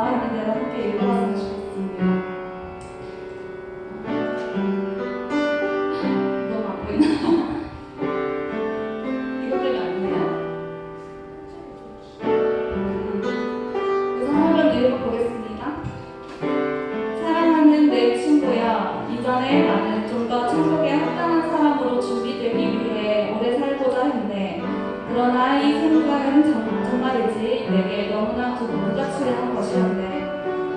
나와 있는 대로 함께 읽어봤으면 좋겠습니다. 너무 안 보이나? 이것 때문에 안 보여요? 그래서 한번 읽어보겠습니다. 사랑하는 내 친구야, 이전에 나는 좀 더 천국에 합당한 사람으로 준비되기 위해 오래 살고자 했네. 그러나 이 생각은 정말이지 내게 너무나 불가치한 것이었네.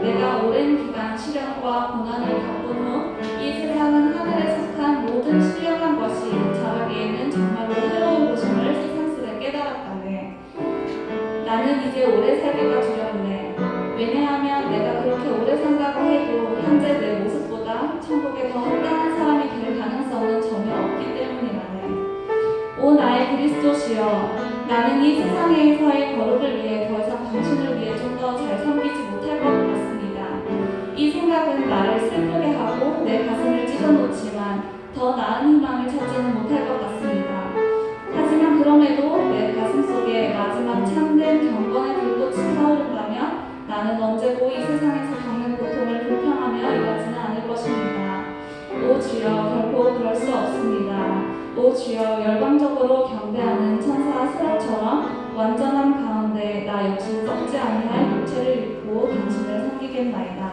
내가 오랜 기간 시련과 고난을 겪은 후 이 세상은 하늘에 속한 모든 신령한 것이 자라기에는 정말로 해로운 곳임을 새삼스레 깨달았다네. 나는 이제 오래 살기가 두렵네. 왜냐하면 내가 그렇게 오래 산다고 해도 현재 내 모습보다 천국에 더 합당한 사람이 될 가능성은 전혀 없기 때문이라네. 오 나의 그리스도시여, 나는 이 세상에서의 거룩을 위해 더 이상 당신을 위해 좀 더 잘 섬기지 못할 것 같습니다. 이 생각은 나를 슬프게 하고 내 가슴을 찢어놓지만 더 나은 희망을 찾지는 못할 것 같습니다. 하지만 그럼에도 내 가슴 속에 마지막 참된 경건의 불꽃이 타오른다면 나는 언제고 이 세상에서 겪는 고통을 불평하며 이러지는 않을 것입니다. 오 주여, 결코 그럴 수 없습니다. 오 주여, 열광적으로 경배하는 천사 스랍처럼 완전함 가운데 나 역시 썩지 아니할 육체를 입고 당신을 섬기겠나이다.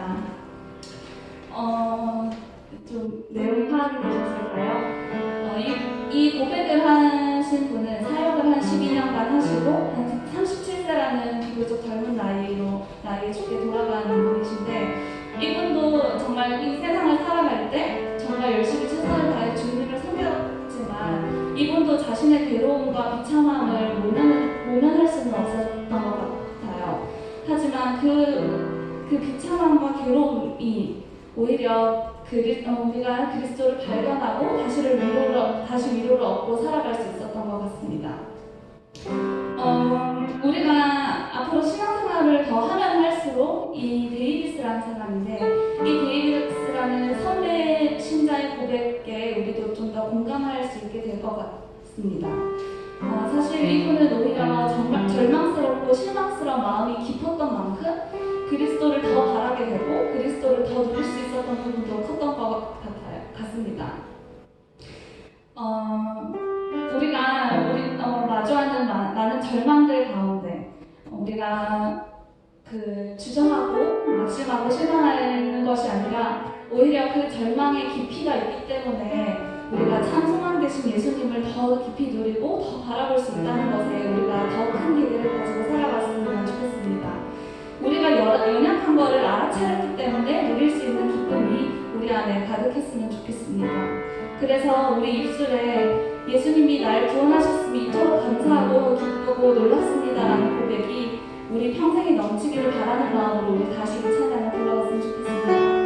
좀 내용이 파악이 되셨을까요? 이 고백을 하신 분은 사역을 한 12년간 하시고 한 37세라는 비교적 젊은 나이에 죽게 돌아가는 분이신데, 이분도 정말 이 세상을 살아갈 때 정말 열심히 최선을 다해 주님을 섬겼지만 이분도 자신의 괴로움과 비참함을 모면할 수는 없었던 것 같아요. 하지만 그 비참함과 괴로움이 오히려 우리가 그리스도를 발견하고 다시 위로를 얻고 살아갈 수 있었던 것 같습니다. 우리가 앞으로 신앙생활을 더 하면 할수록 이 데이비스라는 사람인데, 이 데이비스라는 선배 신자의 고백에 우리도 좀 더 공감할 수 있게 될 것 같습니다. 사실 이분은 오히려 정말 절망스럽고 실망스러운 마음이 깊었던 만큼 그리스도를 더 바라게 되고 그리스도를 더 누릴 수 있었던 부분도 컸던 것 같습니다. 우리가 마주하는 많은 절망들 가운데 우리가 주저하고 낙심하고 실망하는 것이 아니라 오히려 그 절망의 깊이가 있기 때문에 우리가 참 소망 되신 예수님을 더 깊이 누리고 더 바라볼 수 있다는 것에 우리가 더 큰 기대를 가지고 살아갔으면 좋겠습니다. 우리가 연약한 것을 알아차렸기 때문에 누릴 수 있는 기쁨이 우리 안에 가득했으면 좋겠습니다. 그래서 우리 입술에 예수님이 날 구원하셨음이 이토록 감사하고 기쁘고 놀랐습니다라는 고백이 우리 평생에 넘치기를 바라는 마음으로 우리 다시 이 찬양을 불러봤으면 좋겠습니다.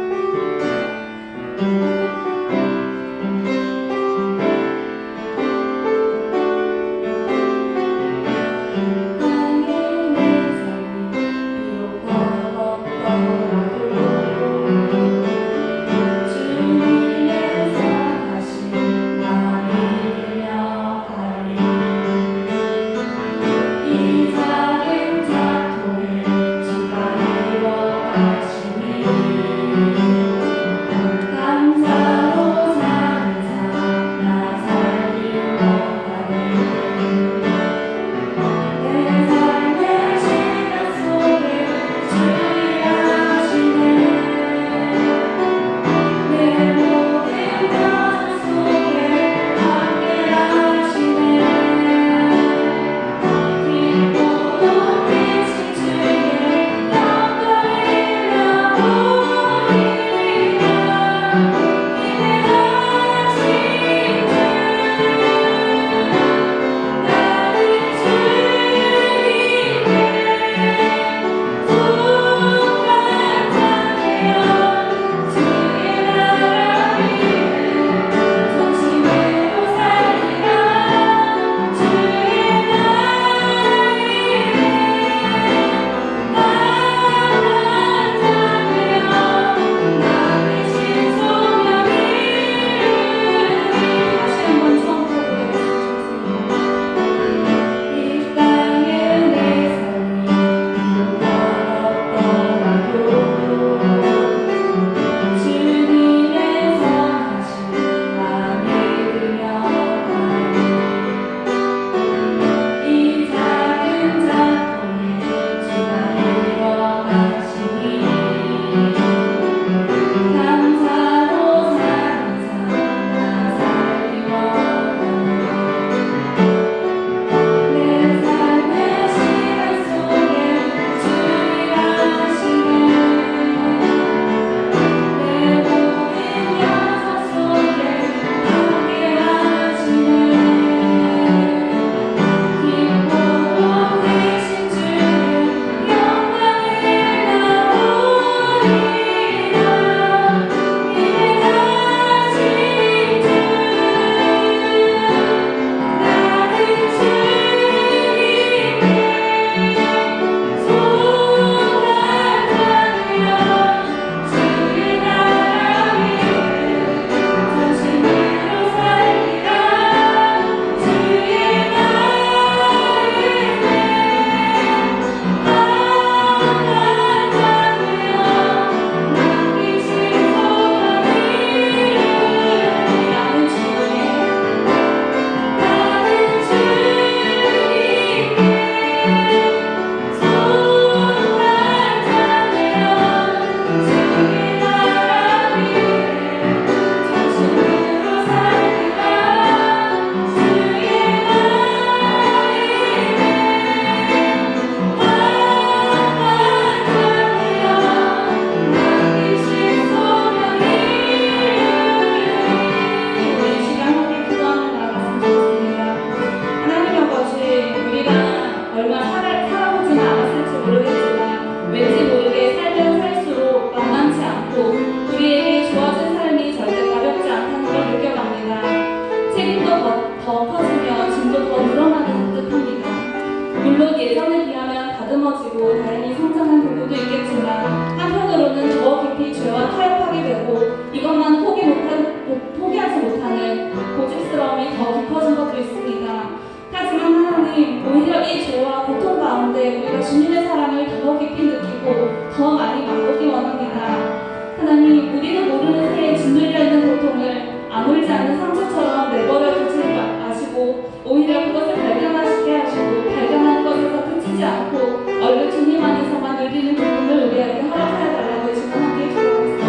더 많이 맛보기 원합니다. 하나님, 우리는 모르는 새에 짓눌려 있는 고통을 아물지 않은 상처처럼 내버려 두지 마시고 오히려 그것을 발견하시게 하시고 발견하는 것에서 그치지 않고 얼른 주님 안에서만 누리는 기쁨을 우리에게 허락하여 달라고 이 시간 함께 기도하겠습니다.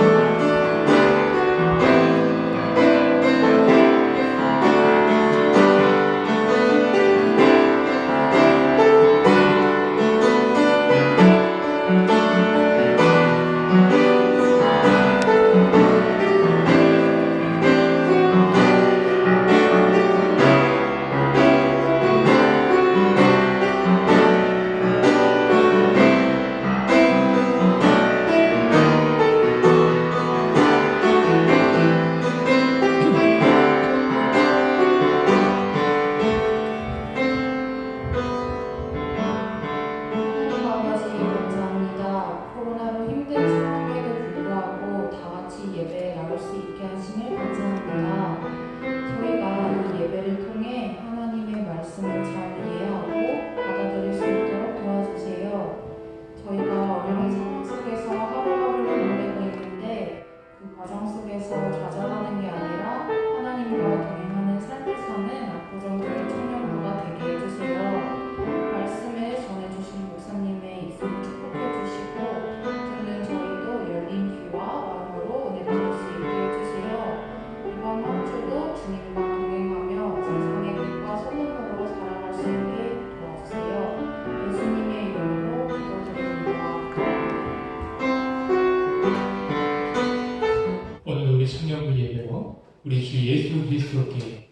우리 주 예수 그리스도께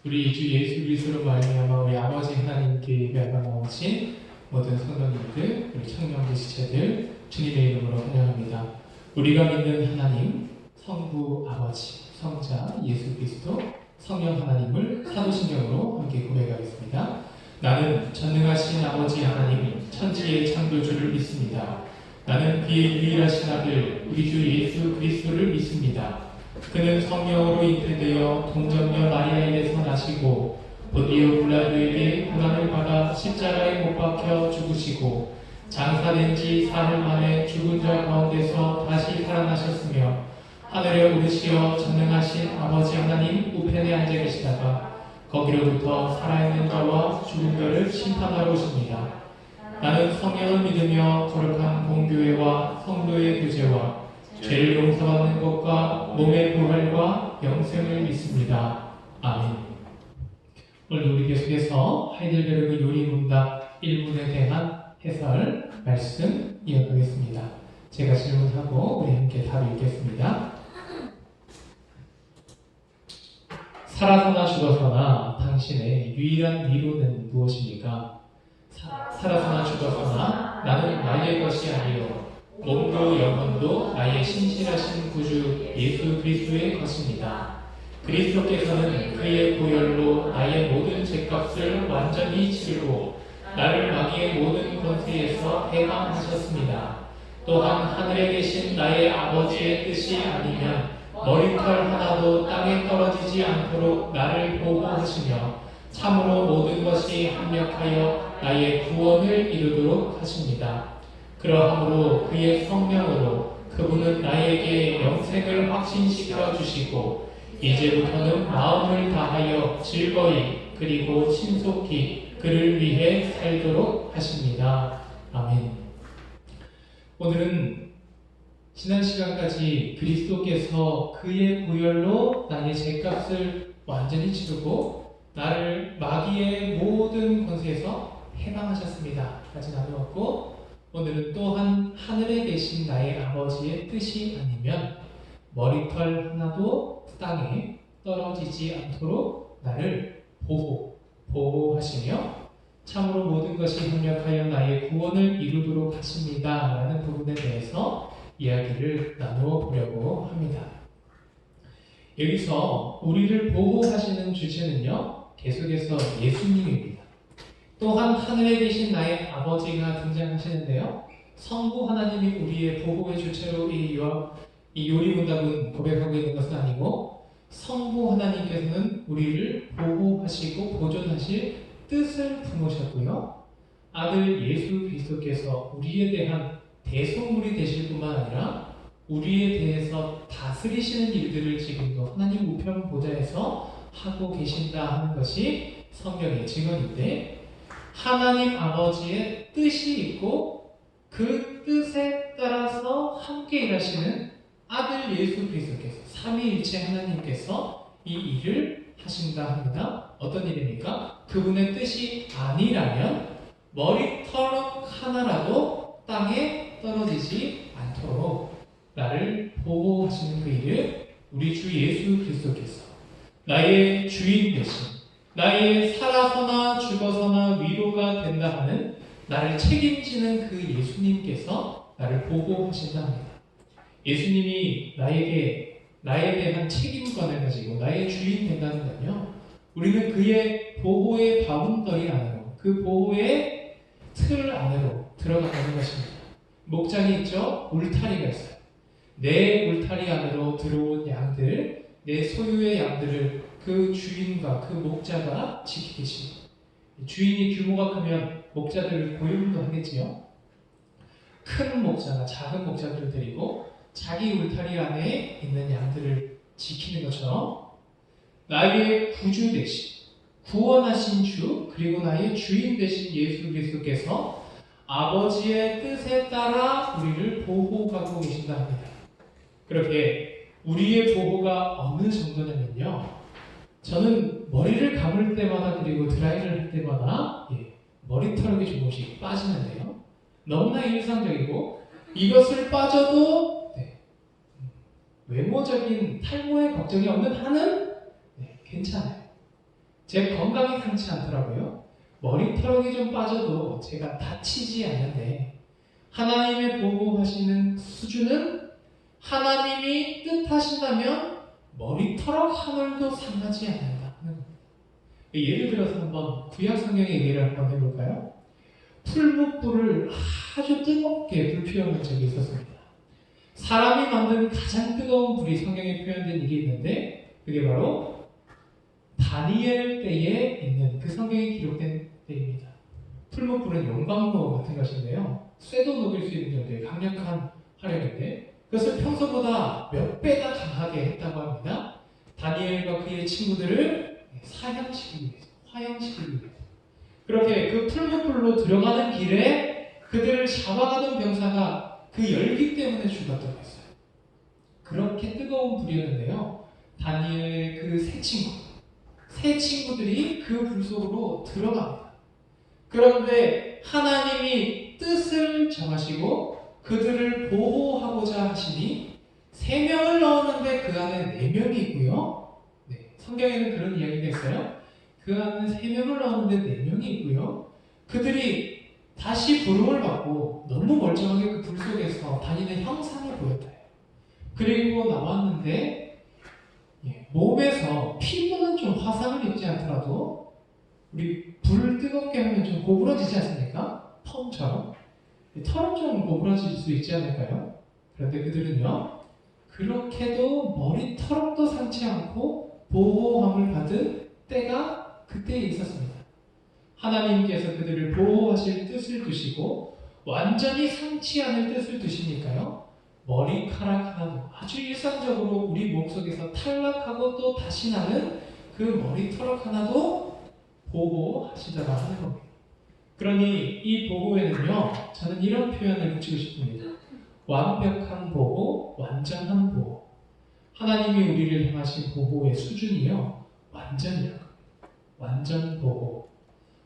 우리 주 예수 그리스도로 말미암아 우리 아버지 하나님께 예배하며 나오신 모든 성도님들, 우리 청년들, 지체들 주님의 이름으로 환영합니다. 우리가 믿는 하나님, 성부 아버지, 성자 예수 그리스도, 성령 하나님을 사도신경으로 함께 고백하겠습니다. 나는 전능하신 아버지 하나님, 천지의 창조주를 믿습니다. 나는 그의 유일하신 아들, 우리 주 예수 그리스도를 믿습니다. 그는 성령으로 잉태되어 동정녀 마리아에게서 나시고 본디오 빌라도에게 고난을 받아 십자가에 못 박혀 죽으시고 장사된 지 사흘 만에 죽은 자 가운데서 다시 살아나셨으며 하늘에 오르시어 전능하신 아버지 하나님 우편에 앉아 계시다가 거기로부터 살아있는 자와 죽은 자를 심판하러 오십니다. 나는 성령을 믿으며 거룩한 공교회와 성도의 교제와 죄를 용서받는 것과 몸의 부활과 영생을 믿습니다. 아멘. 오늘 우리 계속해서 하이델베르그 요리문답 1문에 대한 해설 말씀 이어가겠습니다. 제가 질문하고 우리 함께 답을 읽겠습니다. 살아서나 죽어서나 당신의 유일한 위로는 무엇입니까? 살아서나 죽어서나 나는 나의 것이 아니요 몸도 영혼도 나의 신실하신 구주 예수 그리스도의 것입니다. 그리스도께서는 그의 보혈로 나의 모든 죄값을 완전히 치르고 나를 마귀의 모든 권세에서 해방하셨습니다. 또한 하늘에 계신 나의 아버지의 뜻이 아니면 머리털 하나도 땅에 떨어지지 않도록 나를 보호하시며 참으로 모든 것이 합력하여 나의 구원을 이루도록 하십니다. 그러함으로 그의 성령으로 그분은 나에게 영생을 확신시켜 주시고 이제부터는 마음을 다하여 즐거이 그리고 신속히 그를 위해 살도록 하십니다. 아멘. 오늘은 지난 시간까지 그리스도께서 그의 보혈로 나의 죄값을 완전히 치르고 나를 마귀의 모든 권세에서 해방하셨습니다. 까지 나누었고 오늘은 또한 하늘에 계신 나의 아버지의 뜻이 아니면 머리털 하나도 땅에 떨어지지 않도록 나를 보호하시며 참으로 모든 것이 협력하여 나의 구원을 이루도록 하십니다. 라는 부분에 대해서 이야기를 나누어 보려고 합니다. 여기서 우리를 보호하시는 주체는요, 계속해서 예수님입니다. 또한 하늘에 계신 나의 아버지가 등장하시는데요, 성부 하나님이 우리의 보호의 주체로 이 요리문답은 고백하고 있는 것은 아니고 성부 하나님께서는 우리를 보호하시고 보존하실 뜻을 품으셨고요, 아들 예수 그리스도께서 우리에 대한 대속물이 되실 뿐만 아니라 우리에 대해서 다스리시는 일들을 지금도 하나님 우편 보좌에서 하고 계신다 하는 것이 성경의 증언인데, 하나님 아버지의 뜻이 있고 그 뜻에 따라서 함께 일하시는 아들 예수 그리스도께서, 삼위일체 하나님께서 이 일을 하신다 합니다. 어떤 일입니까? 그분의 뜻이 아니라면 머리털 하나라도 땅에 떨어지지 않도록 나를 보호하시는 그 일을 우리 주 예수 그리스도께서 나의 주인 대신, 나의 살아서나 죽어서나 위로가 된다 하는 나를 책임지는 그 예수님께서 나를 보호하신다 합니다. 예수님이 나에 대한 책임권을 가지고 나의 주인 된다는 건요, 우리는 그의 보호의 바운더리 안으로, 그 보호의 틀 안으로 들어간다는 것입니다. 목장이 있죠? 울타리가 있어요. 내 울타리 안으로 들어온 양들, 내 소유의 양들을 그 주인과 그 목자가 지키듯이, 주인이 규모가 크면 목자들을 고용도 하겠지요. 큰 목자가 작은 목자들을 데리고 자기 울타리 안에 있는 양들을 지키는 것처럼 나의 구주 대신, 구원하신 주, 그리고 나의 주인 되신 예수 그리스도께서 아버지의 뜻에 따라 우리를 보호하고 계신다 합니다. 그렇게 우리의 보호가 어느 정도냐면요, 저는 머리를 감을 때마다 그리고 드라이를 할 때마다 머리털이 조금씩 빠지는데요, 너무나 일상적이고 이것을 빠져도 외모적인 탈모에 걱정이 없는 한은 괜찮아요. 제 건강이 상치 않더라고요. 머리털이 좀 빠져도 제가 다치지 않는데, 하나님의 보호하시는 수준은 하나님이 뜻하신다면 머리털 하늘도 상하지 않는다 하는 겁니다. 예를 들어서 한번 구약 성경의 얘기를 한번 해볼까요? 풀무불을 아주 뜨겁게 불피워낸 적이 있었습니다. 사람이 만든 가장 뜨거운 불이 성경에 표현된 일이 있는데, 그게 바로 다니엘 때에 있는 그 성경에 기록된 때입니다. 풀무불은 용광로 같은 것인데요, 쇠도 녹일 수 있는 정도의 강력한 화력인데 그것을 평소보다 몇 배나 강하게 했다고 합니다. 다니엘과 그의 친구들을 사형시키기 위해서, 화형시키기 위해서. 그렇게 그 풀무불로 들어가는 길에 그들을 잡아가던 병사가 그 열기 때문에 죽었다고 했어요. 그렇게 뜨거운 불이었는데요, 다니엘의 그 세 친구들이 그 불 속으로 들어갑니다. 그런데 하나님이 뜻을 정하시고 그들을 보호하고자 하시니 3명을 넣었는데 그 안에 4명이 있고요. 성경에는 그런 이야기가 있어요. 그 안에 3명을 넣었는데 4명이 있고요. 그들이 다시 부름을 받고 너무 멀쩡하게 그 불 속에서 다니는 형상이 보였다. 그리고 나왔는데 몸에서 피부는 좀 화상을 입지 않더라도 우리 불 뜨겁게 하면 좀 고부러지지 않습니까? 펌처럼. 털은 좀 고부러질 수 있지 않을까요? 그런데 그들은요, 그렇게도 머리털도 상치 않고 보호함을 받은 때가 그때 있었습니다. 하나님께서 그들을 보호하실 뜻을 두시고 완전히 상치 않을 뜻을 두시니까요, 머리카락 하나도 아주 일상적으로 우리 몸속에서 탈락하고 또 다시 나는 그 머리털 하나도 보호하시더라 하는 겁니다. 그러니 이 보호에는요, 저는 이런 표현을 붙이고 싶습니다. 완벽한 보호, 완전한 보호. 하나님이 우리를 향하신 보호의 수준이요, 완전이라고 합니다. 완전 보호,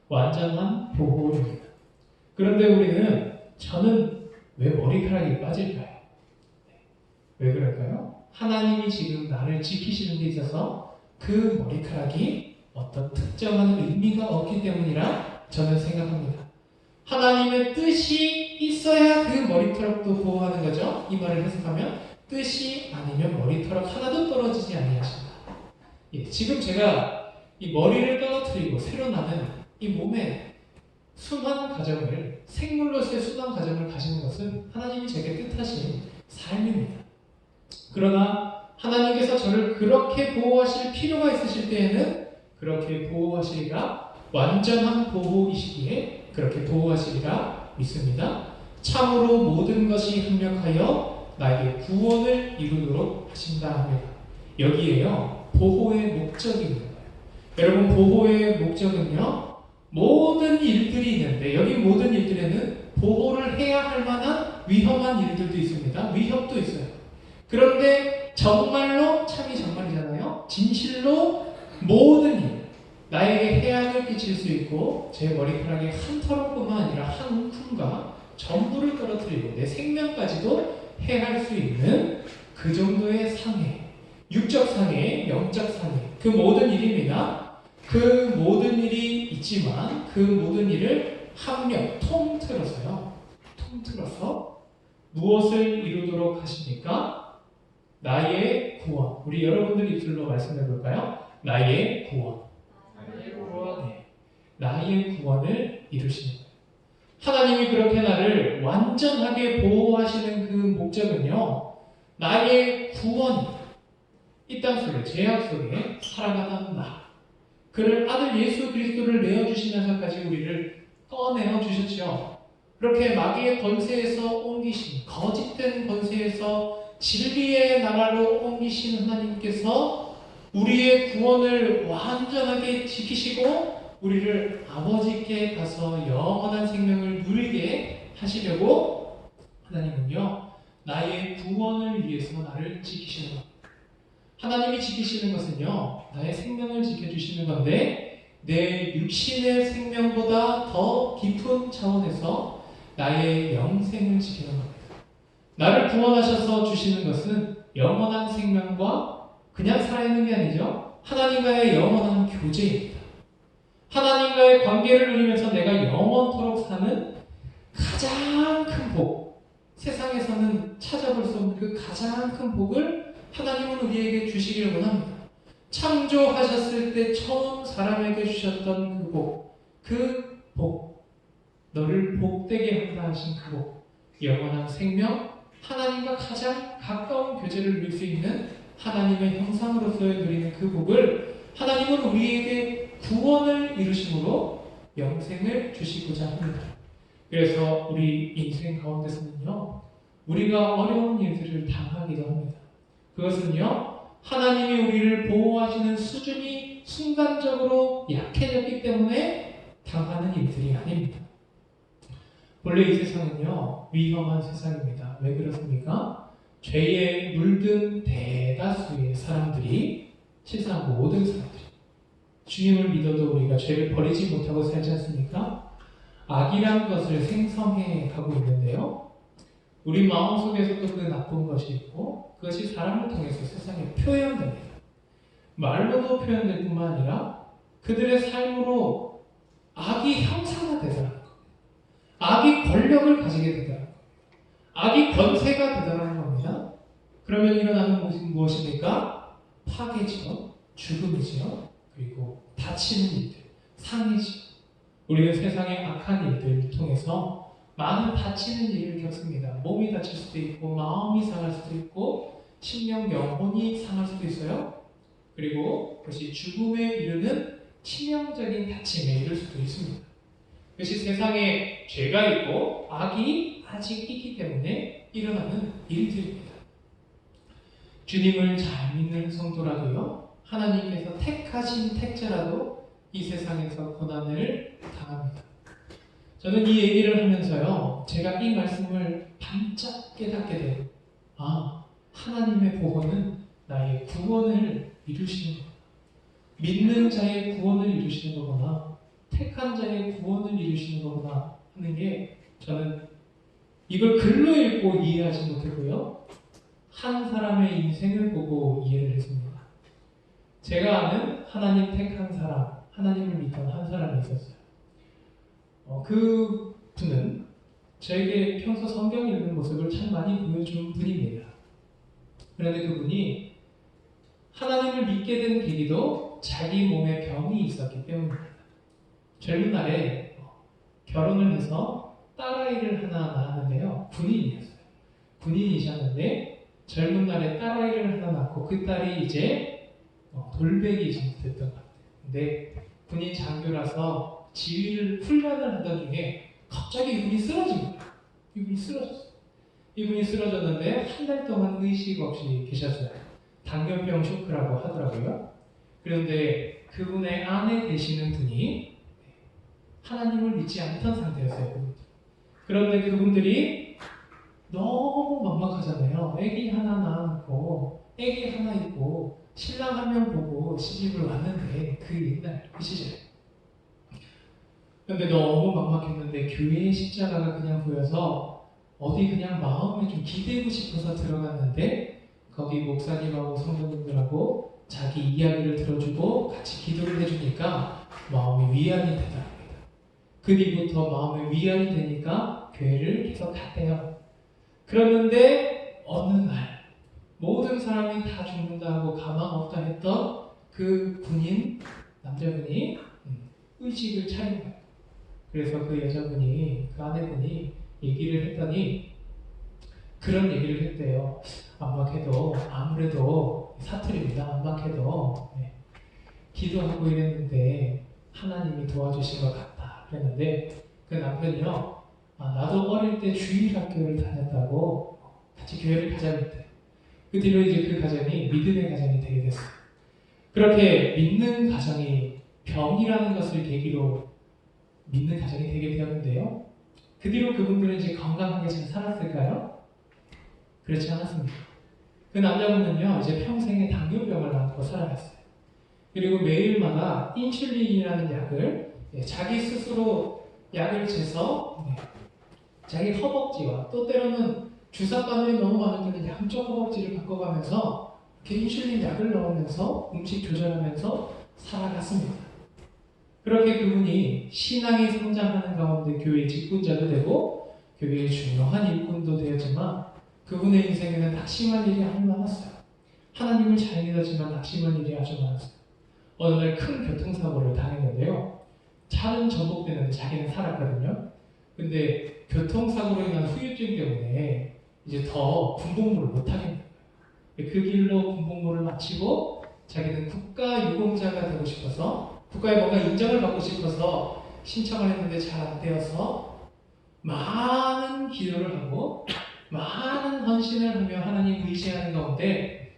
완전한 보호입니다. 그런데 저는 왜 머리카락이 빠질까요? 왜 그럴까요? 하나님이 지금 나를 지키시는 데 있어서 그 머리카락이 어떤 특정한 의미가 없기 때문이라 저는 생각합니다. 하나님의 뜻이 있어야 그 머리털도 보호하는 거죠. 이 말을 해석하면 뜻이 아니면 머리털 하나도 떨어지지 아니하신다. 지금 제가 이 머리를 떨어뜨리고 새로 나는 이 몸의 순환 과정을, 생물로서의 순환 과정을 가시는 것은 하나님이 제게 뜻하신 삶입니다. 그러나 하나님께서 저를 그렇게 보호하실 필요가 있으실 때에는 그렇게 보호하시리라, 완전한 보호이시기에 그렇게 보호하시리라 믿습니다. 참으로 모든 것이 합력하여 나에게 구원을 이루도록 하신다 합니다. 여기에요, 보호의 목적이 있는 거예요. 여러분, 보호의 목적은요, 모든 일들이 있는데 여기 모든 일들에는 보호를 해야 할 만한 위험한 일들도 있습니다. 위협도 있어요. 그런데 정말로, 참이 정말이잖아요. 진실로 모든 일, 나에게 해악을 끼칠 수 있고 제 머리카락의 한 털뿐만 아니라 한 움큼과 전부를 떨어뜨리고 내 생명까지도 해할 수 있는 그 정도의 상해, 육적 상해, 영적 상해, 그 모든 일입니다. 그 모든 일이 있지만 그 모든 일을 합력, 통틀어서 무엇을 이루도록 하십니까? 나의 구원. 우리 여러분들 입술로 말씀해 볼까요? 나의 구원. 네. 나의 구원을 이루시는 거예요. 하나님이 그렇게 나를 완전하게 보호하시는 그 목적은요, 나의 구원이 이 땅 속에, 죄악 속에 살아가는 나, 그를 아들 예수 그리스도를 내어주시면서까지 우리를 꺼내어 주셨죠. 그렇게 마귀의 권세에서 옮기신, 거짓된 권세에서 진리의 나라로 옮기신 하나님께서 우리의 구원을 완전하게 지키시고 우리를 아버지께 가서 영원한 생명을 누리게 하시려고 하나님은요, 나의 구원을 위해서 나를 지키시는 겁니다. 하나님이 지키시는 것은요, 나의 생명을 지켜주시는 건데 내 육신의 생명보다 더 깊은 차원에서 나의 영생을 지키는 겁니다. 나를 구원하셔서 주시는 것은 영원한 생명과 그냥 살아있는 게 아니죠. 하나님과의 영원한 교제입니다. 하나님과의 관계를 누리면서 내가 영원토록 사는 가장 큰 복, 세상에서는 찾아볼 수 없는 그 가장 큰 복을 하나님은 우리에게 주시기를 원합니다. 창조하셨을 때 처음 사람에게 주셨던 그 복, 너를 복되게 한다 하신 그 복, 영원한 생명, 하나님과 가장 가까운 교제를 누릴 수 있는 하나님의 형상으로서의 누리는 그 복을 하나님은 우리에게 구원을 이루심으로 영생을 주시고자 합니다. 그래서 우리 인생 가운데서는요, 우리가 어려운 일들을 당하기도 합니다. 그것은요, 하나님이 우리를 보호하시는 수준이 순간적으로 약해졌기 때문에 당하는 일들이 아닙니다. 원래 이 세상은요, 위험한 세상입니다. 왜 그렇습니까? 죄에 물든 대다수의 사람들이, 실상 모든 사람들이, 주님을 믿어도 우리가 죄를 버리지 못하고 살지 않습니까? 악이란 것을 생성해 가고 있는데요, 우리 마음속에서도 그 나쁜 것이 있고 그것이 사람을 통해서 세상에 표현됩니다. 말로도 표현될 뿐만 아니라 그들의 삶으로 악이 형상화되더라는 겁니다. 악이 권력을 가지게 되더라는 겁니다. 악이 권세가 되더라는 겁니다. 그러면 일어나는 것이 무엇입니까? 파괴지요, 죽음이지요, 그리고 다치는 일들, 상해지요. 우리는 세상의 악한 일들을 통해서 많은 다치는 일을 겪습니다. 몸이 다칠 수도 있고 마음이 상할 수도 있고 심령, 영혼이 상할 수도 있어요. 그리고 그것이 죽음에 이르는 치명적인 다침에 이를 수도 있습니다. 그것이 세상에 죄가 있고 악이 아직 있기 때문에 일어나는 일들입니다. 주님을 잘 믿는 성도라도요, 하나님께서 택하신 택자라도 이 세상에서 고난을 당합니다. 저는 이 얘기를 하면서요, 제가 이 말씀을 반짝 깨닫게 돼요. 하나님의 보호는 나의 구원을 이루시는 거구나. 믿는 자의 구원을 이루시는 거구나. 택한 자의 구원을 이루시는 거구나 하는 게, 저는 이걸 글로 읽고 이해하지 못했고요, 한 사람의 인생을 보고 이해를 했습니다. 제가 아는 하나님 택한 사람, 하나님을 믿던 한 사람이 있었어요. 그 분은 저에게 평소 성경 읽는 모습을 참 많이 보여준 분입니다. 그런데 그분이 하나님을 믿게 된 계기도 자기 몸에 병이 있었기 때문입니다. 젊은 날에 결혼을 해서 딸아이를 하나 낳았는데요, 군인이셨는데 젊은 날에 딸아이를 하나 낳고 그 딸이 이제 돌베기 정도 됐던 것 같아요. 근데 군인 장교라서 지휘를 훈련을 하던 중에 갑자기 이분이 쓰러진 거예요. 이분이 쓰러졌어요. 이분이 쓰러졌는데 한 달 동안 의식 없이 계셨어요. 당뇨병 쇼크라고 하더라고요. 그런데 그분의 아내 되시는 분이 하나님을 믿지 않던 상태였어요. 그분들. 그런데 그분들이 너무 막막하잖아요. 애기 하나 낳고 애기 하나 있고 신랑 한 명 보고 시집을 왔는데 그 옛날 그 시절에. 근데 너무 막막했는데 교회의 십자가가 그냥 보여서 어디 그냥 마음에 좀 기대고 싶어서 들어갔는데 거기 목사님하고 성도님들하고 자기 이야기를 들어주고 같이 기도를 해주니까 마음이 위안이 되더랍니다. 그 뒤부터 마음에 위안이 되니까 교회를 계속 갔대요. 그러는데 어느 날 모든 사람이 다 죽는다 하고 가망 없다 했던 그 군인 남자분이 의식을 차린 거예요. 그래서 그 여자분이 그 아내분이 얘기를 했더니 그런 얘기를 했대요. 안막해도 아무래도 사투리입니다. 안막해도 기도하고 이랬는데 하나님이 도와주신 것 같다 그랬는데 그 남편이요. 나도 어릴 때 주일학교를 다녔다고 같이 교회를 가자고 했대. 그 뒤로 이제 그 가정이 믿음의 가정이 되게 됐어요. 그렇게 믿는 가정이 병이라는 것을 계기로 믿는 가정이 되게 되었는데요. 그 뒤로 그분들은 이제 건강하게 잘 살았을까요? 그렇지 않았습니다. 그 남자분은요, 이제 평생에 당뇨병을 안고 살아갔어요. 그리고 매일마다 인슐린이라는 약을 자기 스스로 약을 재서 자기 허벅지와 또 때로는 주사바늘이 너무 많을 때는 양쪽 허벅지를 바꿔가면서 이렇게 인슐린 약을 넣으면서 음식 조절하면서 살아갔습니다. 그렇게 그분이 신앙이 성장하는 가운데 교회의 직분자도 되고 교회의 중요한 일꾼도 되었지만 그분의 인생에는 낙심할 일이 아주 많았어요. 하나님을 잘 믿었지만 낙심할 일이 아주 많았어요. 어느 날 큰 교통사고를 당했는데요. 차는 전복되는데 자기는 살았거든요. 근데 교통사고로 인한 후유증 때문에 이제 더 군복무를 못하겠는 거예요. 그 길로 군복무를 마치고 자기는 국가유공자가 되고 싶어서 국가에 뭔가 인정을 받고 싶어서 신청을 했는데 잘 안 되어서 많은 기도를 하고 많은 헌신을 하며 하나님 의지하는 가운데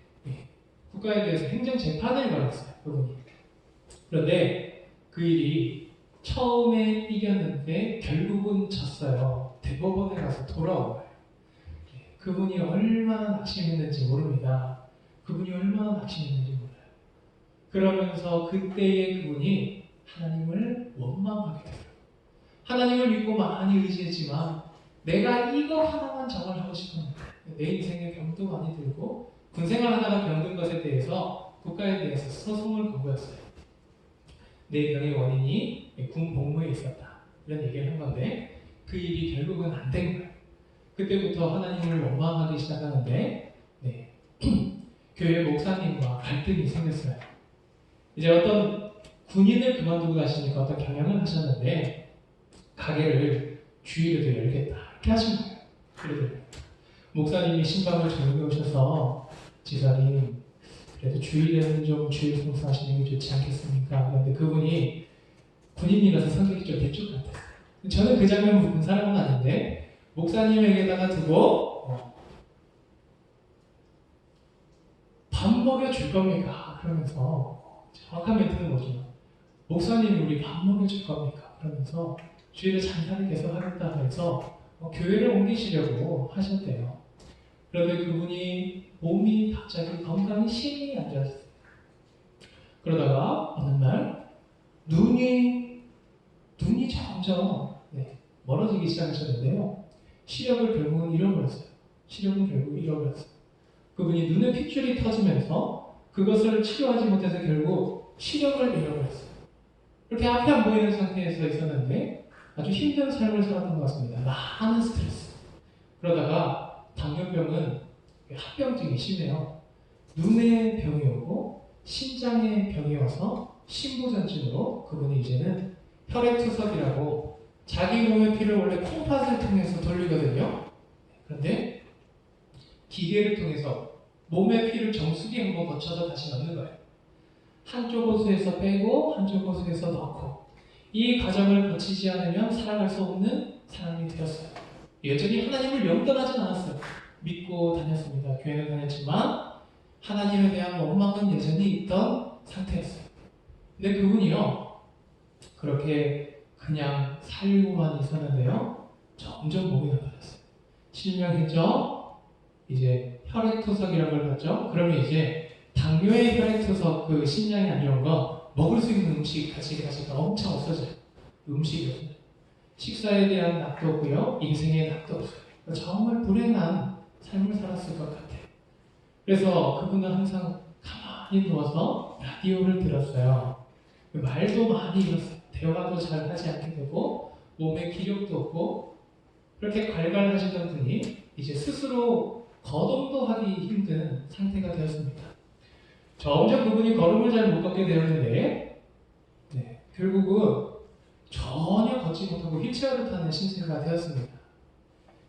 국가에 대해서 행정재판을 받았어요. 그분이. 그런데 그 일이 처음에 이겼는데 결국은 졌어요. 대법원에 가서 돌아온 거예요. 그분이 얼마나 낙심했는지 모릅니다. 그분이 얼마나 낙심했는지 몰라요. 그러면서 그때의 그분이 하나님을 원망하게 돼요. 하나님을 믿고 많이 의지했지만 내가 이거 하나만 정말 하고 싶었는데 내 인생에 병도 많이 들고 군생활 하다가 병든 것에 대해서 국가에 대해서 소송을 건 거였어요. 내 병의 원인이 군 복무에 있었다. 이런 얘기를 한 건데 그 일이 결국은 안 된 거예요. 그때부터 하나님을 원망하기 시작하는데 교회 목사님과 갈등이 생겼어요. 이제 어떤 군인을 그만두고 가시니까 어떤 경영을 하셨는데 가게를 주일에도 열겠다 이렇게 하신 거예요. 그래도 목사님이 신방을 조용히 오셔서 지사님 그래도 주일에는 좀 주일 봉사하시는 게 좋지 않겠습니까? 그런데 그분이 군인이라서 성격이 좀 대쪽 같았어요. 저는 그 장면을 본 사람은 아닌데 목사님에게다가 두고 밥 먹여줄 겁니까? 그러면서 정확한 멘트는 뭐죠? 목사님이 우리 밥 먹여줄 겁니까? 그러면서 주일에 장사를 계속 하겠다고 해서 교회를 옮기시려고 하셨대요. 그런데 그분이 몸이 갑자기 건강이 심히 안 좋았어요. 그러다가 어느 날 눈이 점점 멀어지기 시작하셨는데요. 시력을 결국은 잃어버렸어요. 그분이 눈에 핏줄이 터지면서 그것을 치료하지 못해서 결국 시력을 잃어버렸어요. 그렇게 앞이 안 보이는 상태에서 있었는데 아주 힘든 삶을 살았던 것 같습니다. 많은 스트레스. 그러다가 당뇨병은 합병증이 심해요. 눈에 병이 오고 심장에 병이 와서 심부전증으로 그분이 이제는 혈액투석이라고 자기 몸의 피를 원래 콩팥을 통해서 돌리거든요. 그런데 기계를 통해서 몸의 피를 정수기 한번 거쳐서 다시 넣는 거예요. 한쪽 호수에서 빼고 한쪽 호수에서 넣고 이 과정을 거치지 않으면 살아갈 수 없는 사람이 되었어요. 여전히 하나님을 영떠나진 않았어요. 믿고 다녔습니다. 교회는 다녔지만 하나님에 대한 원망은 여전히 있던 상태였어요. 근데 그분이요, 그렇게 그냥 살고만 있었는데요, 점점 몸이 나빠졌어요. 실명했죠? 이제 혈액투석이라는 걸 봤죠? 그러면 이제 당뇨의 혈액투석, 그 심장이 안 좋은 거 먹을 수 있는 음식 가지가 엄청 없어져요. 음식이 없어요. 식사에 대한 낙도 없고요, 인생의 낙도 없어요. 정말 불행한 삶을 살았을 것 같아요. 그래서 그분은 항상 가만히 누워서 라디오를 들었어요. 말도 많이 잃었어요. 대화도 잘 하지 않게 되고 몸에 기력도 없고 그렇게 괄괄하시던 분이 이제 스스로 거동도 하기 힘든 상태가 되었습니다. 점점 그분이 걸음을 잘 못 걷게 되었는데 결국은 전혀 걷지 못하고 휠체어를 타는 신세가 되었습니다.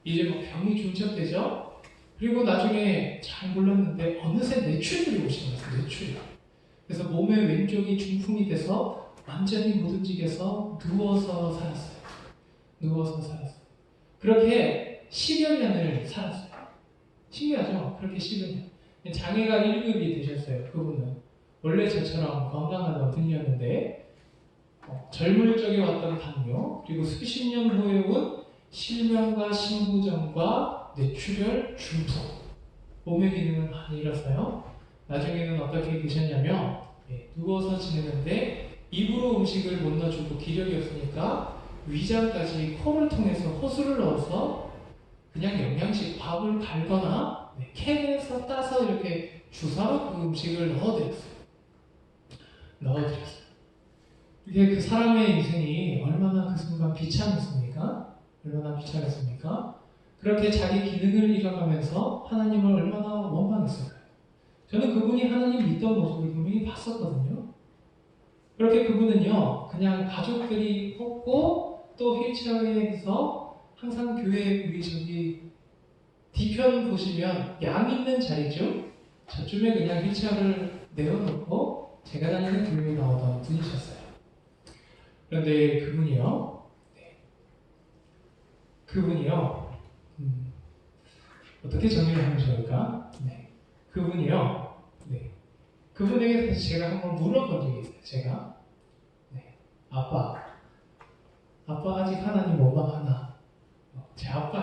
이제 뭐 병이 중첩되죠? 그리고 나중에 잘 몰랐는데 어느새 뇌출혈이 오신 것 같아요. 뇌출혈. 그래서 몸의 왼쪽이 중풍이 돼서 완전히 못 움직여서 누워서 살았어요. 누워서 살았어요. 그렇게 10여 년을 살았어요. 신기하죠? 그렇게 10여 년. 장애가 1급이 되셨어요. 그분은. 원래 저처럼 건강하던 분이었는데 젊을 적에 왔던 당뇨, 그리고 수십 년 후에 온 실명과 신부전과 뇌출혈, 중풍, 몸의 기능을 많이 잃었어요. 나중에는 어떻게 되셨냐면 누워서 지내는데 입으로 음식을 못 넣어주고 기력이 없으니까 위장까지 코를 통해서 호수를 넣어서 그냥 영양식 밥을 갈거나 캔에서 따서 이렇게 주사로 그 음식을 넣어드렸어요. 이게 그 사람의 인생이 얼마나 그 순간 비참했습니까? 얼마나 비참했습니까? 그렇게 자기 기능을 잃어가면서 하나님을 얼마나 원망했을까요? 저는 그분이 하나님 믿던 모습을 분명히 봤었거든요. 그렇게 그분은요, 그냥 가족들이 뽑고 또 휠체어에서 항상 교회 우리 저기 뒤편 보시면 양 있는 자리죠? 저쯤에 그냥 휠체어를 내어놓고 제가 다니는 교회에 나오던 분이셨어요. 그런데 그분이요, 어떻게 정리를 하면 좋을까? 그분에게 사실 제가 한번 물어본 적이 있어요. 제가, 아빠 아직 하나님 원망하나? 제 아빠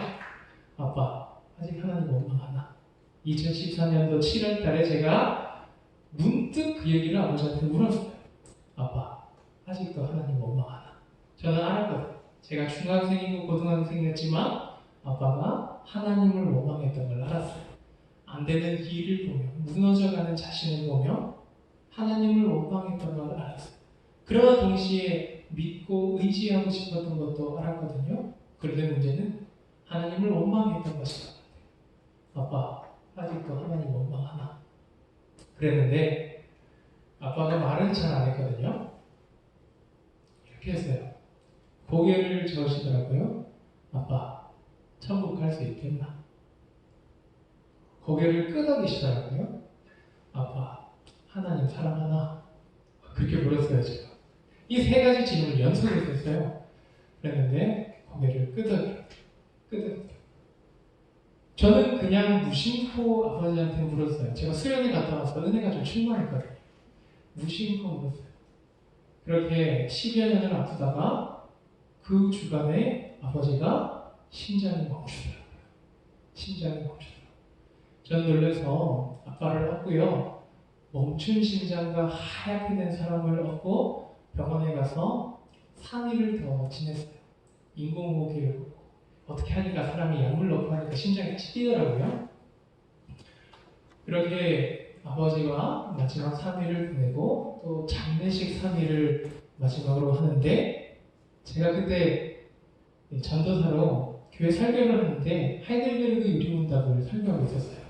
아직 하나님 원망하나? 2014년도 7월 달에 제가 문득 그 얘기를 아버지한테 물었어요. 아빠, 아직도 하나님 원망하나? 저는 알았거든요. 제가 중학생이고 고등학생이었지만 아빠가 하나님을 원망했던 걸 알았어요. 안 되는 길을 보며, 무너져가는 자신을 보며 하나님을 원망했던 걸 알았어요. 그러나 동시에 믿고 의지하고 싶었던 것도 알았거든요. 그런데 문제는 하나님을 원망했던 것인 것 같아요. 아빠, 아직도 하나님 원망하나? 그랬는데 아빠가 말은 잘 안 했거든요. 이렇게 했어요. 고개를 저으시더라고요. 아빠, 천국 갈 수 있겠나? 고개를 끄덕이시더라고요. 아빠, 하나님 사랑하나? 그렇게 물었어요, 제가. 이 세 가지 질문을 연속해서 했어요. 그랬는데 고개를 끄덕여. 저는 그냥 무심코 아버지한테 물었어요. 제가 수련회 갔다 와서 은혜가 좀 충만했거든요. 무심코 물었어요. 그렇게 10여 년을 아프다가 그 주간에 아버지가 심장이 멈추더라고요. 저는 놀라서 아빠를 얻고요. 멈춘 심장과 하얗게 된 사람을 얻고 병원에 가서 3일을 더 지냈어요. 인공호흡기를 꽂고. 어떻게 하니까 사람이 약물 넣고 하니까 심장이 같이 뛰더라고요. 그렇게 아버지와 마지막 3일을 보내고 또 장례식 3일을 마지막으로 하는데 제가 그때 전도사로 교회 설교를 하는데 하이델베르그 유리문답을 설교하고 있었어요.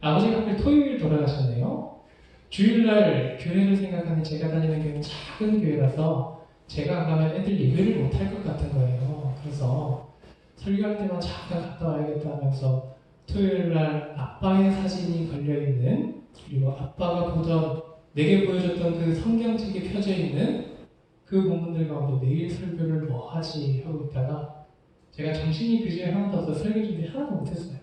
아버지가 하필 토요일 돌아가셨네요. 주일날 교회를 생각하는 제가 다니는 교회는 작은 교회라서 제가 안 가면 애들 예배를 못할 것 같은 거예요. 그래서 설교할 때만 잠깐 갔다 와야겠다 하면서 토요일날 아빠의 사진이 걸려있는, 그리고 아빠가 내게 보여줬던 그 성경책에 펴져 있는 그 본문들 가운데 내일 설교를 뭐 하지 하고 있다가 제가 정신이 그주에 하나도 없어서 설교 준비 하나도 못했어요.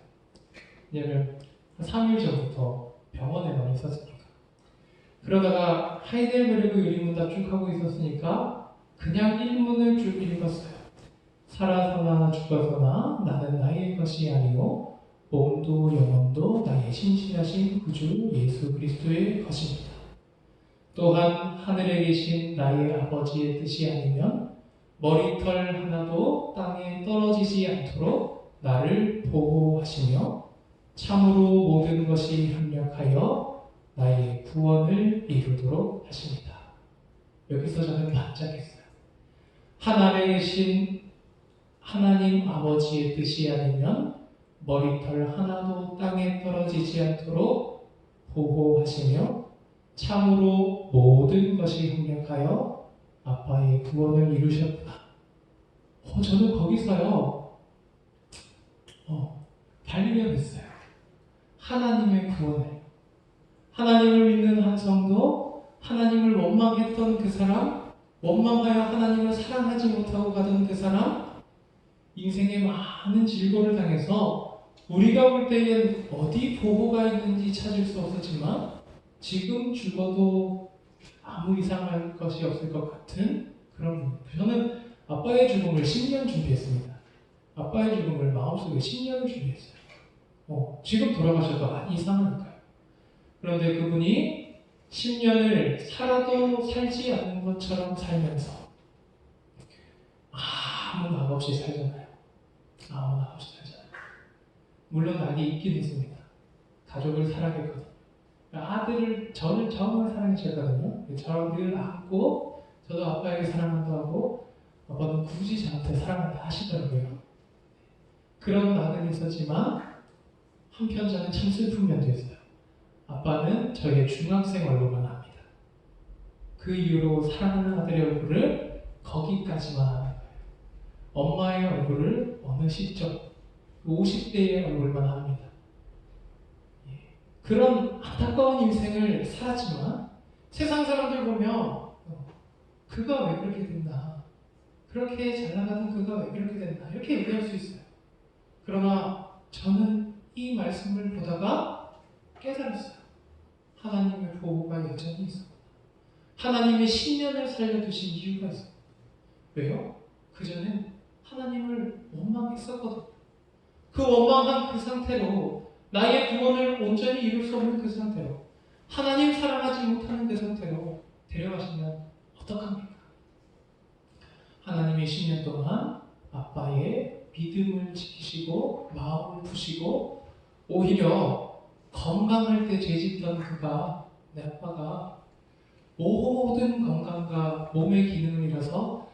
왜냐면 한 3일 전부터 병원에만 있었으니까. 그러다가 하이델베르그 유리문답 쭉 하고 있었으니까 그냥 1문을 쭉 읽었어요. 살아서나 죽어서나 나는 나의 것이 아니요 몸도 영혼도 나의 신실하신 구주 예수 그리스도의 것입니다. 또한 하늘에 계신 나의 아버지의 뜻이 아니면 머리털 하나도 땅에 떨어지지 않도록 나를 보호하시며 참으로 모든 것이 협력하여 나의 구원을 이루도록 하십니다. 여기서 저는 반짝했어요. 하늘에 계신 하나님 아버지의 뜻이 아니면 머리털 하나도 땅에 떨어지지 않도록 보호하시며 참으로 모든 것이 협력하여 아빠의 구원을 이루셨구나. 저는 거기서요 발견 했어요. 하나님의 구원을, 하나님을 믿는 한 성도, 하나님을 원망했던 그 사람, 원망하여 하나님을 사랑하지 못하고 가던 그 사람, 인생에 많은 질고를 당해서 우리가 볼 때엔 어디 보호가 있는지 찾을 수 없었지만 지금 죽어도 아무 이상할 것이 없을 것 같은 그런 분. 저는 아빠의 죽음을 10년 준비했습니다. 아빠의 죽음을 마음속에 10년을 준비했어요. 지금 돌아가셔도 많이 이상하니까요. 그런데 그분이 10년을 살아도 살지 않는 것처럼 살면서 아무 낙 없이 살잖아요. 아무 낙 없이 살잖아요. 물론 낙이 있긴 있습니다. 가족을 사랑했거든요. 아들을 저를 정말 사랑하셨거든요. 저를 안고 저도 아빠에게 사랑한다 하고 아빠는 굳이 저한테 사랑한다 하시더라고요. 그런 낙은 있었지만 한편 저는 참 슬픈 면도 있어요. 아빠는 저의 중학생 얼굴만 합니다. 그 이후로 사랑하는 아들의 얼굴을 거기까지만 하는 거예요. 엄마의 얼굴을 어느 시점 50대의 얼굴만 합니다. 그런 안타까운 인생을 살았지만 세상 사람들 보면 그가 왜 그렇게 됐나, 그렇게 잘 나가는 그가 왜 그렇게 됐나 이렇게 얘기할 수 있어요. 그러나 저는 이 말씀을 보다가 깨달았어요. 하나님의 보호가 여전히 있습니다. 하나님의 신년을 살려두신 이유가 있습니다. 왜요? 그전엔 하나님을 원망했었거든요. 그 원망한 그 상태로 나의 구원을 온전히 이룰 수 없는 그 상태로 하나님 사랑하지 못하는 그 상태로 데려가시면 어떡합니까? 하나님의 10년 동안 아빠의 믿음을 지키시고 마음을 푸시고 오히려 건강할 때 죄짓던 그가, 내 아빠가 모든 건강과 몸의 기능을 잃어서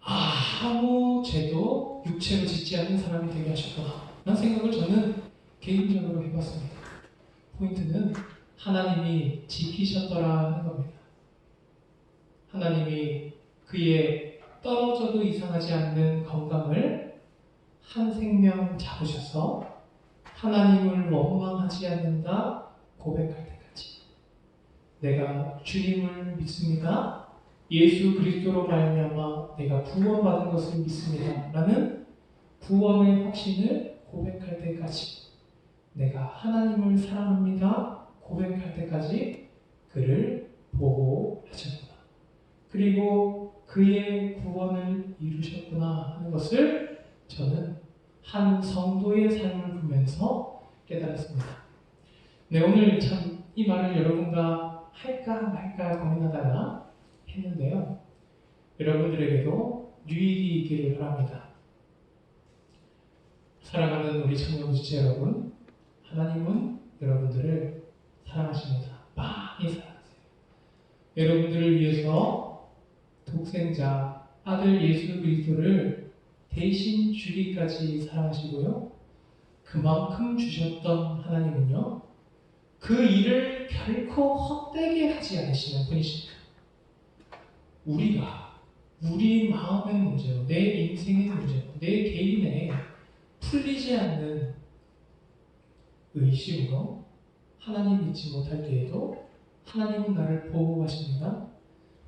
아무 죄도 육체로 짓지 않는 사람이 되게 하셨구나 라는 생각을 저는 개인적으로 해봤습니다. 포인트는 하나님이 지키셨더라 하는 겁니다. 하나님이 그의 떨어져도 이상하지 않는 건강을 한 생명 잡으셔서 하나님을 원망하지 않는다 고백할 때까지 내가 주님을 믿습니다. 예수 그리스도로 말미암아 내가 구원받은 것을 믿습니다. 라는 구원의 확신을 고백할 때까지 내가 하나님을 사랑합니다. 고백할 때까지 그를 보호하셨구나. 그리고 그의 구원을 이루셨구나 하는 것을 저는 한 성도의 삶을 보면서 깨달았습니다. 네, 오늘 참 이 말을 여러분과 할까 말까 고민하다가 했는데요. 여러분들에게도 유익이 있기를 바랍니다. 사랑하는 우리 청년지체 여러분, 하나님은 여러분들을 사랑하십니다. 많이 사랑하세요. 여러분들을 위해서 독생자 아들 예수 그리스도를 대신 주기까지 사랑하시고요. 그만큼 주셨던 하나님은요, 그 일을 결코 헛되게 하지 않으시는 분이십니다. 우리가 우리 마음의 문제로, 내 인생의 문제로, 내 개인의 풀리지 않는 의심으로 하나님 믿지 못할 때에도 하나님은 나를 보호하십니다.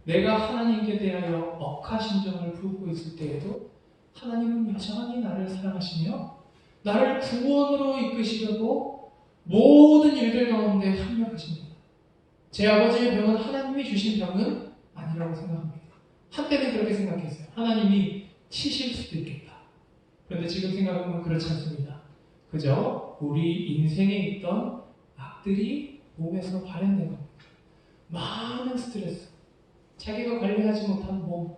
내가 하나님께 대하여 억하심정을 품고 있을 때에도 하나님은 여전히 나를 사랑하시며 나를 구원으로 이끄시려고 모든 일들 가운데 협력하십니다. 제 아버지의 병은 하나님이 주신 병은 아니라고 생각합니다. 한때는 그렇게 생각했어요. 하나님이 치실 수도 있겠다. 그런데 지금 생각하면 그렇지 않습니다. 그저 우리 인생에 있던 악들이 몸에서 발현된 겁니다. 많은 스트레스, 자기가 관리하지 못한 몸,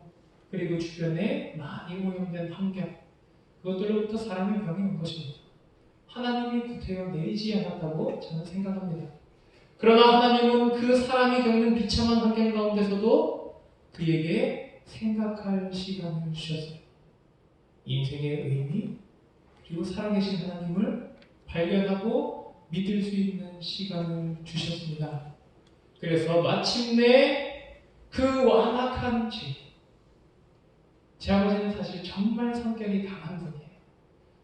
그리고 주변에 많이 오염된 환경, 그것들로부터 사람의 병이 온 것입니다. 하나님이 구태여 내리지 않았다고 저는 생각합니다. 그러나 하나님은 그 사람이 겪는 비참한 환경 가운데서도 그에게 생각할 시간을 주셨어요. 인생의 의미, 그리고 살아계신 하나님을 발견하고 믿을 수 있는 시간을 주셨습니다. 그래서 마침내 그 완악한 제 아버지는 사실 정말 성격이 강한 분이에요.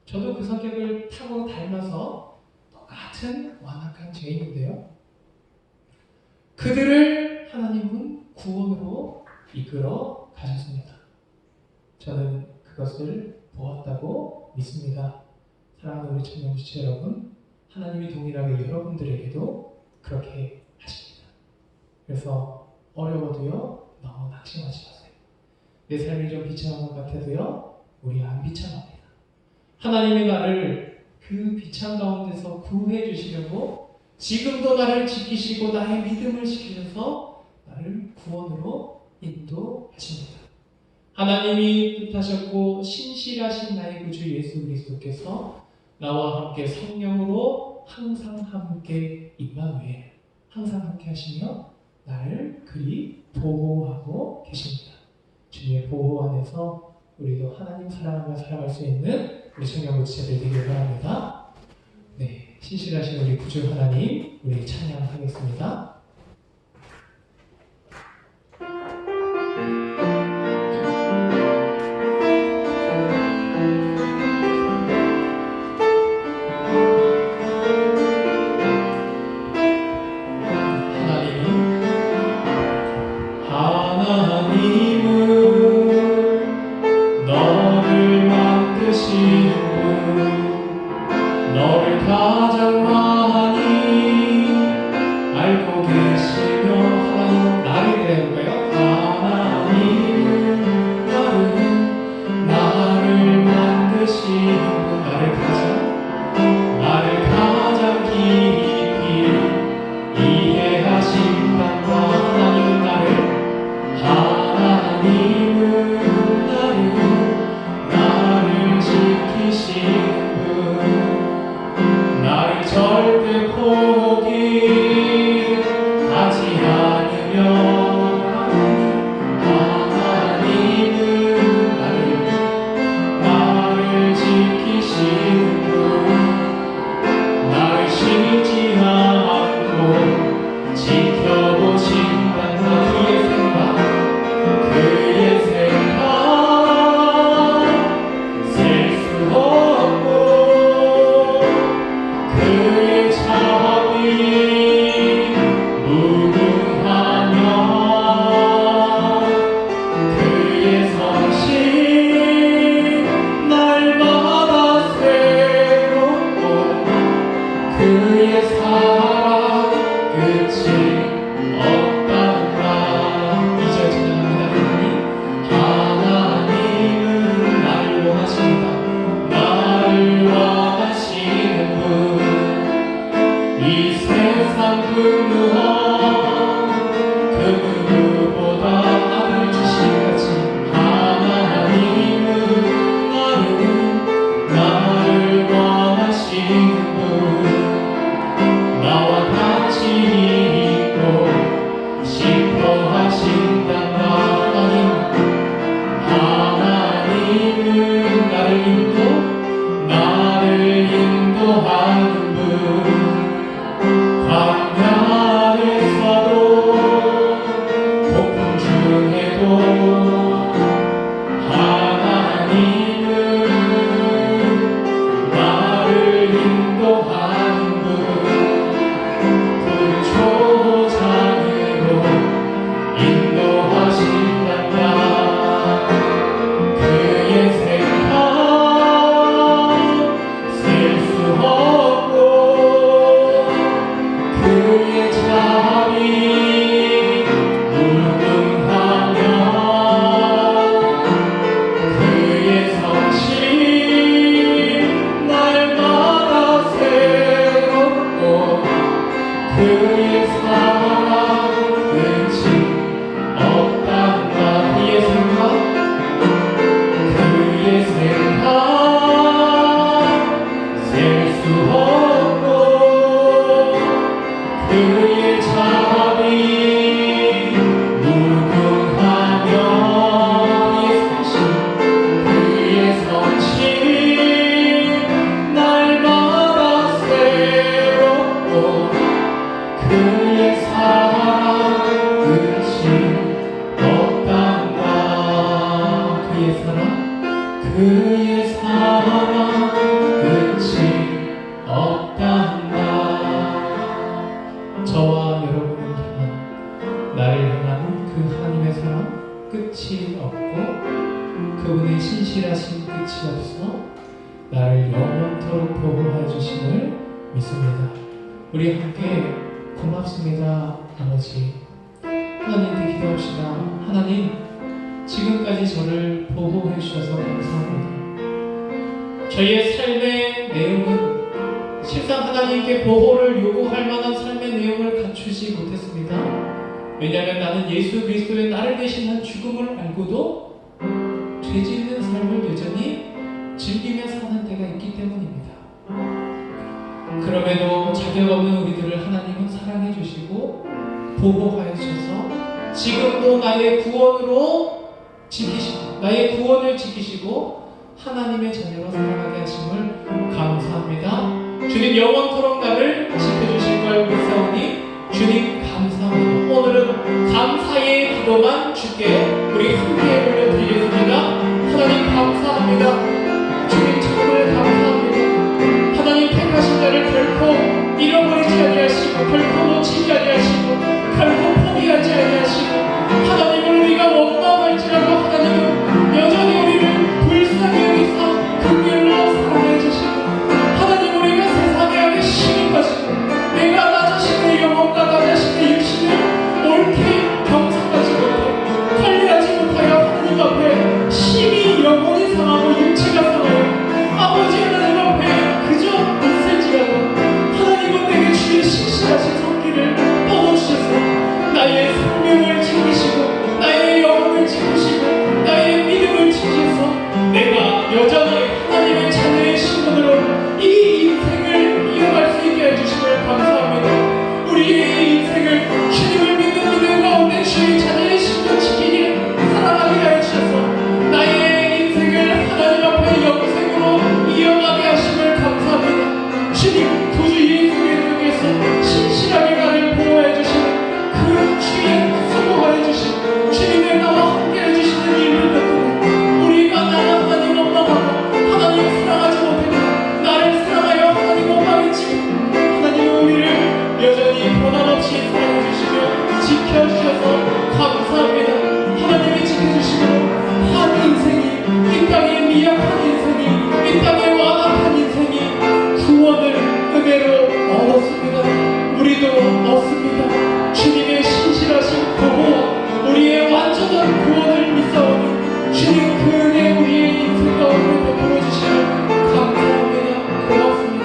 저도 그 성격을 타고 닮아서 똑같은 완악한 죄인인데요. 그들을 하나님은 구원으로 이끌어 가셨습니다. 저는 그것을 보았다고 믿습니다. 사랑하는 우리 청년지체 여러분, 하나님이 동일하게 여러분들에게도 그렇게 하십니다. 그래서 어려워도요, 너무 낙심하지 마세요. 내 삶이 좀 비참한 것 같아도요, 우리 안 비참합니다. 하나님이 나를 그 비참 가운데서 구해 주시려고 지금도 나를 지키시고 나의 믿음을 지키셔서 나를 구원으로 인도하십니다. 하나님이 뜻하셨고 신실하신 나의 구주 예수 그리스도께서 나와 함께 성령으로 항상 함께 임마누엘, 항상 함께 하시며 나를 그리 보호하고 계십니다. 주님의 보호 안에서 우리도 하나님 사랑하며 살아갈 수 있는 우리 청년부지체들 되길 바랍니다. 네, 신실하신 우리 구주 하나님, 우리 찬양하겠습니다. 너를 가장 많이 알고 계시며 하나님은 나를 대할까요? 하나님은 나를 만드신 분, 나를 가장 깊이 이해하신단다. 하나님은 나를 지키신 나를 절대 포기하지 않으며 하나님은 나를 지키시는 분 나를 쉬지 않고 지켜보신단다. 그의 생각 셀 수 없고 그의 자비 무궁하며 그의 성실 날마다 새롭고 그의 사랑 끝이 없단다. 이제 찬양합니다. 하나님은 나를 원하신다. 나를 원하시는 분 이 세상 그 누구보다 나를 주시같이 하나님은 나를 원하시는 분 나와 같이 있고 싶어 하신단다. 하나님은 나를 인도하는 분 광야를 그의 사랑은 질 없단다. 그의 생각 셀 수 없고 그의 자비 무궁하며 그의 성실 날마다 새롭고 그의 사랑은 질 없단다. 그의 사랑 끝이 없단다. 저와 여러분을 향한 나를 향한 그 하나님의 사랑 끝이 없고 그분의 신실하신 끝이 없어 나를 영원토록 보호해 주심을 믿습니다. 우리 함께 고맙습니다. 아버지 하나님께 기도합시다. 하나님 지금까지 저를 보호해 주셔서 감사합니다. 저희의 삶의 내용은 실상 하나님께 보호를 요구할 만한 삶의 내용을 갖추지 못했습니다. 왜냐하면 나는 예수 그리스도의 나를 대신한 죽음을 알고도 죄 짓는 삶을 여전히 즐기며 사는 때가 있기 때문입니다. 그럼에도 자격 없는 우리들을 하나님은 사랑해 주시고 보호하여 주셔서 지금도 나의 구원으로 지키시고 나의 구원을 지키시고 하나님의 자녀로 살아가게 하심을 감사합니다. 주님 영원토록 나를 지켜주실 걸 믿사오니 주님 감사합니다. 오늘은 감사의 기도만 주께 우리 함께 올려드리겠습니다. 하나님 감사합니다. 주님 정말 감사합니다. 하나님 택하신 자를 결코 잃어버리지 아니하시고 결코 놓치지 아니하시고 결코 포기하지 아니하시고 하나님을 우리가 원망할지라도 하나님은 여전히 우리를 불쌍히 여기서 긍휼로 사랑해 주시고 하나님 우리가 세상에 안에 힘이 가지고 내가 나 자신의 영혼과 나 자신의 육신을 옳게 경성하지 못해 관리하지 못하여 하나님 앞에 힘이 영혼이 상하고 육체가 상하여 아버지 하나님 앞에 그저 있을지라도 하나님은 내게 주의 신실하신 손길을 뻗어주셔서 나의 생명을 지키시고 나의 영혼을 지키시고 나의 믿음을 지키셔서 내가 여전히 하나님의 자녀의 신분으로 이 인생을 이어갈 수 있게 해주심을 감사합니다. 우리의 인생을 주님을 믿는 믿음 가운데 주의 자녀의 신분 지키기를 사랑하게 하여 주셔서 나의 인생을 하나님 앞에 영생으로 이어가게 하심을 감사합니다. 주님 구주 예수 그리스도께서 신실하게 나를 보호해 주시는 그 주의 수고하여 주시고 주님의 나와 함께 해주시는 일을 듣고 우리가 나와 하나님 원망하고 하나님 사랑하지 못했고 나를 사랑하여 하나님 원망했지 하나님은 우리를 여전히 변함없이 사랑해 주시며 지켜주셔서 감사합니다. 하나님이 지켜주시고 한 인생이 이 땅에 미약한 인생이 이 땅에 완악한 인생이 구원을 은혜로 얻었습니다. 우리도 얻습니다. 주님의 신실하신 보호와 우리의 완전한 구원을 믿사오니 주님 그 은혜 우리의 인생 가운데 베풀어 주시면 감사합니다. 고맙습니다.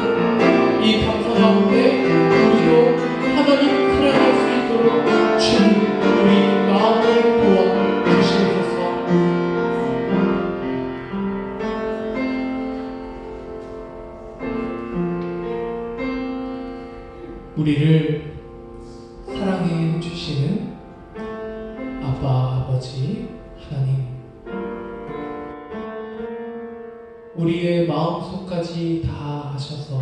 이 감사 가운데 우리도 하나님 사랑할 수 있도록 주님 우리 마음을 도와 주시옵소서. 우리를 사랑해 주시는 아빠 아버지 하나님, 우리의 마음속까지 다 아셔서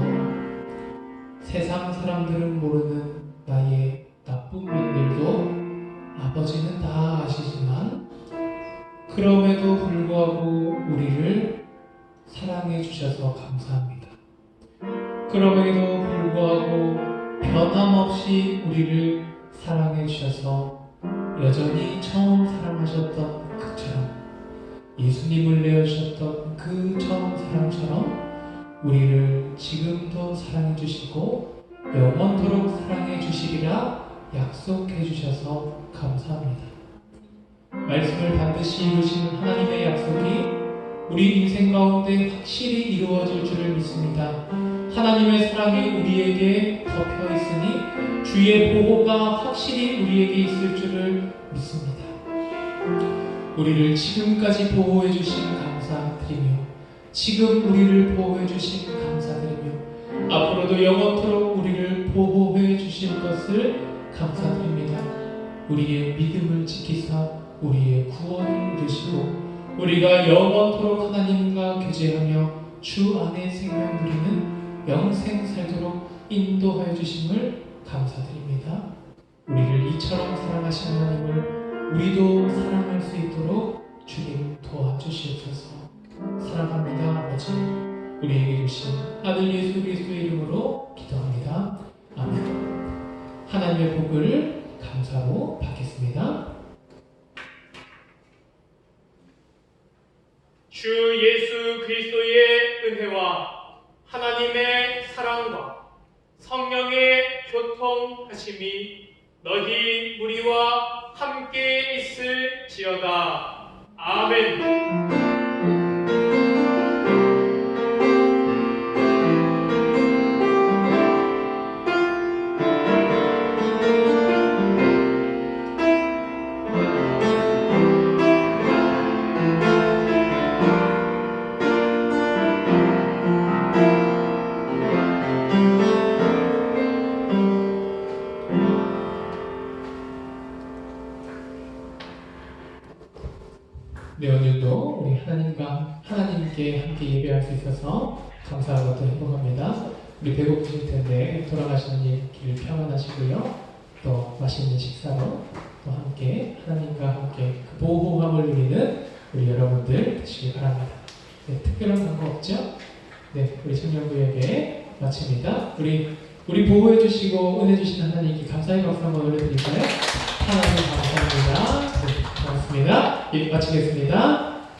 세상 사람들은 모르는 나의 나쁜 면들도 아버지는 다 아시지만 그럼에도 불구하고 우리를 사랑해 주셔서 감사합니다. 그럼에도 불구하고 변함없이 우리를 사랑해 주셔서 여전히 처음 사랑하셨던 그처럼 예수님을 내어주셨던 그 처음 사랑처럼 우리를 지금도 사랑해 주시고 영원토록 사랑해 주시리라 약속해 주셔서 감사합니다. 말씀을 반드시 이루시는 하나님의 약속이 우리 인생 가운데 확실히 이루어질 줄을 믿습니다. 하나님의 사랑이 우리에게 덮여 있으니 주의 보호가 확실히 우리에게 있을 줄을 믿습니다. 우리를 지금까지 보호해 주신 감사드리며 지금 우리를 보호해 주신 감사드리며 앞으로도 영원토록 우리를 보호해 주실 것을 감사드립니다. 우리의 믿음을 지키사 우리의 구원을 이루시고 우리가 영원토록 하나님과 교제하며 주 안에 생명 누리는 영생 살도록 인도하여 주심을 감사드립니다. 우리를 이처럼 사랑하신 하나님을 우리도 사랑할 수 있도록 주님 도와주시옵소서. 사랑합니다 아버지. 우리에게 주신 아들 예수 그리스도의 이름으로 기도합니다. 아멘. 하나님의 복을 감사로 받겠습니다. 주 예수 그리스도의 은혜와 하나님의 사랑과 성령의 교통하심이 너희 우리와 함께 있을지어다. 아멘. 네, 오늘도 우리 하나님께 함께 예배할 수 있어서 감사하고 또 행복합니다. 우리 배고프실 텐데 돌아가시는 길 평안하시고요. 또 맛있는 식사로 또 함께 하나님과 함께 그 보호함을 누리는 우리 여러분들 되시길 바랍니다. 네, 특별한 광고 없죠? 네, 우리 청년부에게 마칩니다. 우리 보호해 주시고 은혜 주시는 하나님께 감사의 박수 한번 올려드릴까요? 하나님 감사합니다. 네, 고맙습니다. 예, 마치겠습니다.